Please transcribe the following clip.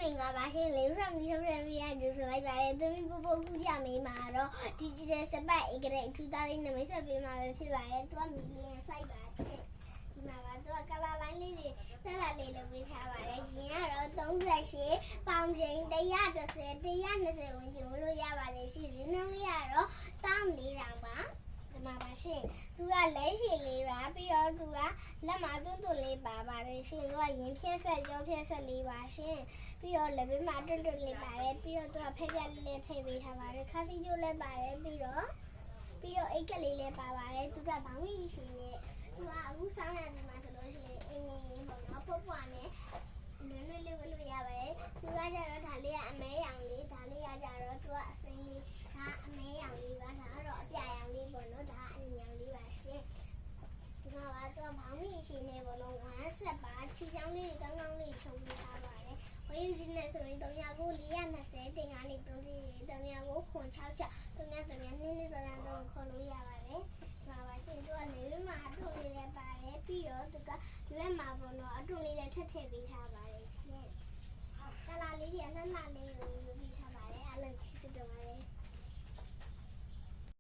မင်္ဂလာပါရှင်လေးဦးဆောင်ပြီးထုတ်ပြန်ပြရကြိုဆိုလိုက်ပါတယ်သမီးပပခုကြမေးမှာတော့ digital စပတ်ဧကတဲ့ထူသားလေးနမိတ်ဆက်ပေးမှာပဲဖြစ်ပါတယ်သူကမီလီယံ site ပါဒီမှာပါသူက color line လေးတွေဆက်လာလေးလုပ်ပေးထားပါတယ်ရင်ကတော့38ပေါင်ချိန်130 120ဝန်းကျင်လို့ရပါတယ်ရှင်ရင်းနှုန်းလေးကတော့1400ပါဒီမှာပါရှင်သူကလက်ရှိလေးပါပြီးတော့သူကလက်မတွန်းတွန်းလေးပါပါတယ်ရှင်သူကရင်ဖြက်ဆက်ကြောဖြက်ဆက်လေးပါရှင်ပြီးတော့လက်ဘေးမှာတွန်းတွန်းလေးပါတယ်ပြီးတော့သူကဖက်ဖက်လေးထည့်ပေးထားပါတယ်ခါစီကျိုးလည်းပါတယ်ပြီးတော့အိတ်ကလေးလည်းပါပါတယ်သူကဘောင်းကြီးရှင်နဲ့သူကအခုစောင်းရဒီမှာဆိုလို့ရှိရင်အင်းကြီးပေါ့နော်ဖွားဖွားနဲ့လွယ်လွယ်လေးဝလို့ရပါတယ်သူကကြတော့ဒါလေးကအမဲရောင်လေးဒါလေးကကြတော့သူကအစိမ်းလေးဒါအမဲရောင်လေးပါဒါကတော့အပြာရောင်လေးပေါ့နော်ဒါအနီရောင်လေးပါရှင်ဒီမှာပါသူကဘောင်းကြီးရှင်နဲ့ပေါ့နော်ဝမ်းဆက်ပါချီချောင်းလေးကောင်းကောင်းလေးချုပ်ပေးထားပါတယ်ဝေးယူနေဆိုရင်300 420တင်ကနေ30 300 966 300 200ခေါ်လို့ရပါတယ်ငါပါရှင်သူကလေမှာအထုံလေးလည်းပါတယ်ပြီးတော့သူကရွက်မှာပေါ့နော်အထုံလေးလည်းထည့်ပေးထားပါတယ်ရှင်ကလာလေးတွေလှလှလေးကိုယူပြီးထားပါတယ်အလုံးချစ်တော်ပါတယ်